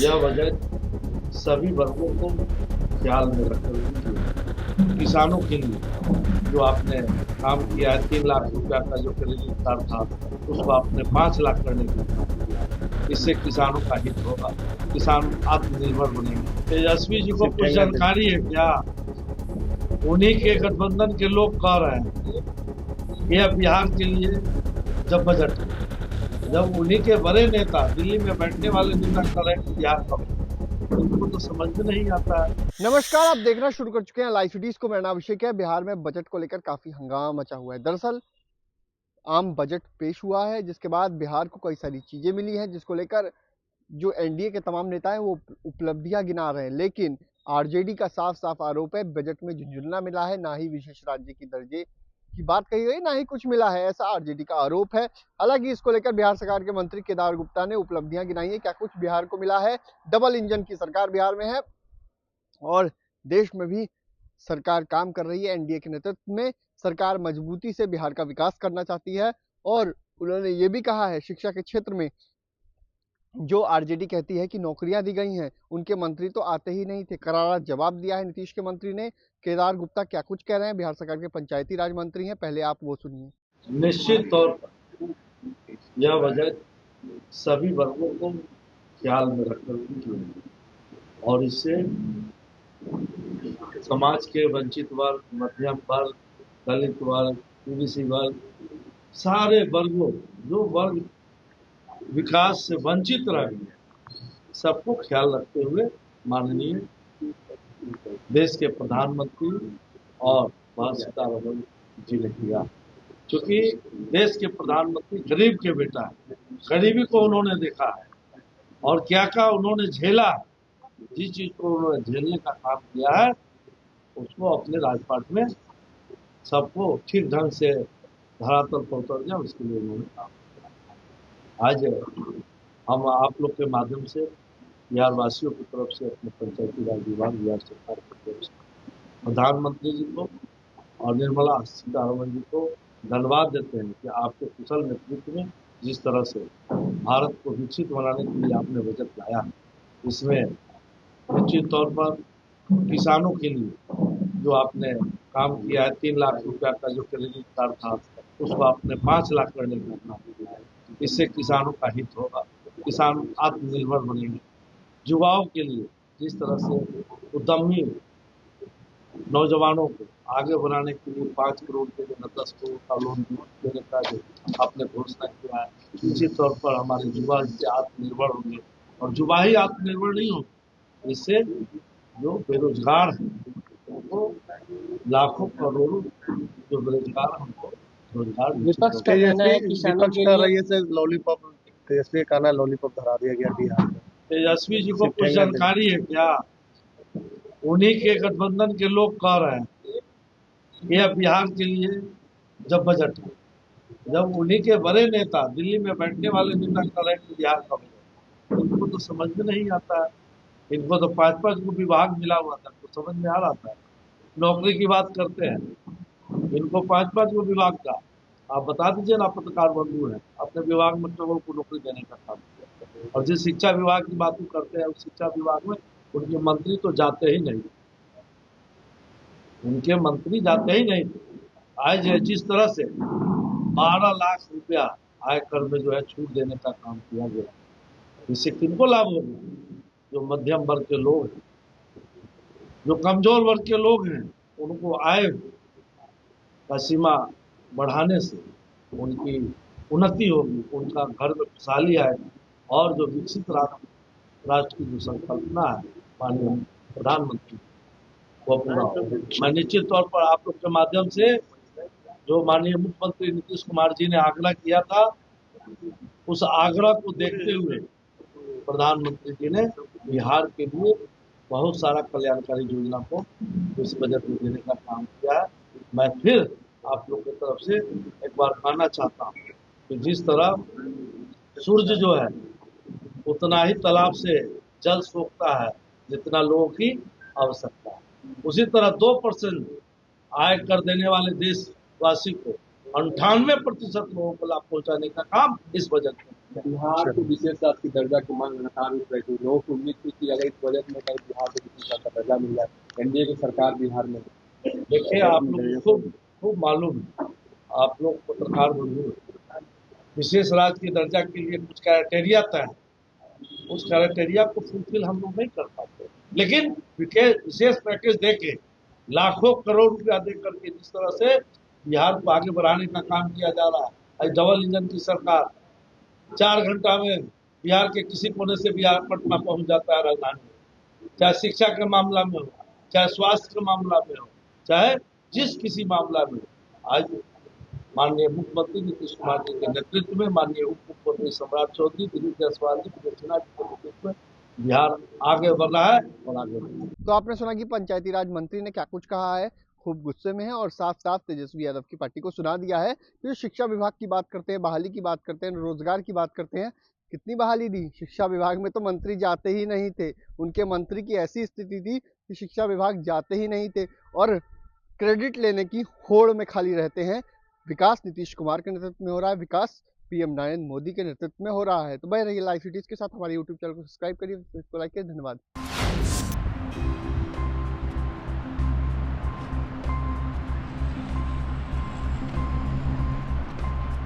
यह बजट सभी वर्गों को ख्याल में रखकर लीजिए। किसानों के लिए जो आपने काम किया है, 3 लाख रुपया का जो क्रेडिट कार्ड था उसको आपने 5 लाख करने की काम किया। इससे किसानों का हित होगा, किसान आत्मनिर्भर बनेंगे। तेजस्वी जी को कुछ जानकारी है क्या? उन्हीं के गठबंधन के लोग कह रहे हैं यह बिहार के लिए जब बजट है, जब उन्हीं के बड़े नेता दिल्ली में बैठने वाले नेता कर रहे हैं बिहार का, उनको तो समझ में नहीं आता है। नमस्कार, आप देखना शुरू कर चुके हैं लाइव सिटीज को। मेरा नाम अभिषेक है। बिहार में बजट को लेकर काफी हंगामा मचा हुआ है। दरअसल आम बजट पेश हुआ है, जिसके बाद बिहार को कई सारी चीजें मिली हैं, जिसको लेकर जो एनडीए के तमाम नेता हैं वो उपलब्धियां गिना रहे हैं। लेकिन आरजेडी का साफ साफ आरोप है, बजट में झुंझुनना मिला है, ना ही विशेष राज्य की दर्जे की बात कही गई, ना ही कुछ मिला है, ऐसा आरजेडी का आरोप है। हालांकि इसको लेकर बिहार सरकार के मंत्री केदार गुप्ता ने उपलब्धियां गिनाई है, क्या कुछ बिहार को मिला है। डबल इंजन की सरकार बिहार में है और देश में भी सरकार काम कर रही है। एनडीए के नेतृत्व में सरकार मजबूती से बिहार का विकास करना चाहती है। और उन्होंने ये भी कहा है, शिक्षा के क्षेत्र में जो आरजेडी कहती है कि नौकरियां दी गई हैं, उनके मंत्री तो आते ही नहीं थे। करारा जवाब दिया है नीतीश के मंत्री ने। केदार गुप्ता क्या कुछ कह रहे हैं, बिहार सरकार के पंचायती राज मंत्री हैं, पहले आप वो सुनिए। निश्चित तौर पर यह बजट सभी वर्गों को ख्याल में रखकर लीजिए और इससे समाज के वंचित वर्ग, मध्यम वर्ग, दलित वर्ग, ओबीसी वर्ग, सारे वर्गों जो वर्ग विकास से वंचित रह गए, सबको ख्याल रखते हुए माननीय देश के प्रधानमंत्री और सीतारमण जी ने किया। क्योंकि देश के प्रधानमंत्री गरीब के बेटा है, गरीबी को उन्होंने देखा है और क्या क्या उन्होंने झेला, जिस चीज को उन्होंने झेलने का काम किया है उसको अपने राजपाट में सबको ठीक ढंग से धरातल पर उतर जाए, उसके लिए उन्होंने काम किया। आज हम आप लोग के माध्यम से बिहार वासियों की तरफ से अपने पंचायती राज विभाग, बिहार सरकार की तरफ से प्रधानमंत्री जी को और निर्मला सीतारमण जी को धन्यवाद देते हैं कि आपके कुशल नेतृत्व में जिस तरह से भारत को विकसित बनाने के लिए आपने बजट लाया, इसमें निश्चित तौर पर किसानों के लिए जो आपने काम किया है, 3 लाख रुपया का जो क्रेडिट कार्ड था उसको आपने 5 लाख करने का काम किया है। इससे किसानों का हित होगा, किसान आत्मनिर्भर बनेंगे। युवाओं के लिए जिस तरह से उद्यमी नौजवानों को आगे बढ़ाने के लिए 5 करोड़ के लिए 10 करोड़ का लोन देने का जो आपने घोषणा किया है, निश्चित तौर पर हमारे युवा इससे आत्मनिर्भर होंगे और युवा ही आत्मनिर्भर नहीं होंगे, इससे जो बेरोजगार है उनको लाखों करोड़ों जो बेरोजगार है उनको रोजगार। विपक्ष का कहना है किसानों के लिए लॉलीपॉप, तेजस्वी का कहना लॉलीपॉप धरा दिया गया बिहार में। तेजस्वी जी को कुछ जानकारी है क्या? उन्हीं के गठबंधन के लोग कह रहे हैं यह बिहार के लिए जब बजट है, जब उन्हीं के बड़े नेता दिल्ली में बैठने वाले नेता कर रहे हैं बिहार का बजट, उनको तो समझ में नहीं आता है। इनको तो 5-5 को विभाग मिला हुआ था तो समझ में आ रहा था। नौकरी की बात करते हैं, इनको 5-5 को विभाग था। आप बता दीजिए ना, पत्रकार बंधु है, अपने विभाग में केवल को नौकरी देने का काम किया। और जिस शिक्षा विभाग की बात करते हैं उस शिक्षा विभाग में उनके मंत्री तो जाते ही नहीं, उनके मंत्री जाते ही नहीं। आज जिस तरह से 12 लाख रुपया आयकर में जो है छूट देने का काम किया गया, इससे किनको लाभ होगा? जो मध्यम वर्ग के लोग हैं, जो कमजोर वर्ग के लोग हैं, उनको आय का सीमा बढ़ाने से उनकी उन्नति होगी, उनका घर में खुशहाली आएगी और जो विकसित राष्ट्र की जो संकल्पना है माननीय प्रधानमंत्री वो पूरा होगा। मैं निश्चित तौर पर आप लोग के माध्यम से जो माननीय मुख्यमंत्री नीतीश कुमार जी ने आग्रह किया था, उस आग्रह को देखते हुए प्रधानमंत्री जी ने बिहार के लिए बहुत सारा कल्याणकारी योजना को इस बजट में देने का काम किया है। मैं फिर आप लोग की तरफ से एक बार कहना चाहता हूँ कि जिस तरह सूरज जो है उतना ही तालाब से जल सोखता है जितना लोगों की आवश्यकता है, उसी तरह 2% आय कर देने वाले देशवासी को 98% लोगों को लाभ पहुंचाने का काम इस बजट में बिहार को विशेष राज्य की दर्जा की मांग लगातार उठ रही थी। लोगों को उम्मीद थी कि अगर इस बजट में कहीं बिहार को विशेष राज्य का दर्जा मिल जाए, एनडीए की सरकार बिहार में देखिए, आप लोग को खूब मालूम है, आप लोग पत्रकार बंधु, विशेष राज्य की दर्जा के लिए कुछ क्राइटेरिया तय है, उस क्राइटेरिया को फुलफिल हम लोग नहीं कर पाते। लेकिन विशेष पैकेज देके लाखों करोड़ रुपया दे करके जिस तरह से बिहार को आगे बढ़ाने का काम किया जा रहा है, आज डबल इंजन की सरकार 4 घंटा में बिहार के किसी कोने से बिहार पटना पहुंच जाता है राजधानी में, चाहे शिक्षा के मामला में हो, चाहे स्वास्थ्य के मामला में हो, चाहे जिस किसी मामला में हो। आज माननीय मुख्यमंत्री नीतीश कुमार जी के नेतृत्व में, माननीय उप मुख्यमंत्री सम्राट चौधरी, दिलीप जायसवाल जी, विजय सिन्हा जी के नेतृत्व में बिहार आगे बढ़ रहा है और आगे बढ़ेगा। तो आपने सुना कि पंचायती राज मंत्री ने क्या कुछ कहा है, खूब गुस्से में है और साफ साफ तेजस्वी यादव की पार्टी को सुना दिया है। तो शिक्षा विभाग की बात करते हैं, बहाली की बात करते हैं, रोजगार की बात करते हैं, कितनी बहाली दी? शिक्षा विभाग में तो मंत्री जाते ही नहीं थे, उनके मंत्री की ऐसी स्थिति थी कि शिक्षा विभाग जाते ही नहीं थे और क्रेडिट लेने की होड़ में खाली रहते हैं। विकास नीतीश कुमार के नेतृत्व में हो रहा है, विकास पीएम नरेंद्र मोदी के नेतृत्व में हो रहा है। तो बने रहिए लाइव सिटीज के साथ, हमारे यूट्यूब चैनल को सब्सक्राइब करिए, इसको लाइक करिए। धन्यवाद।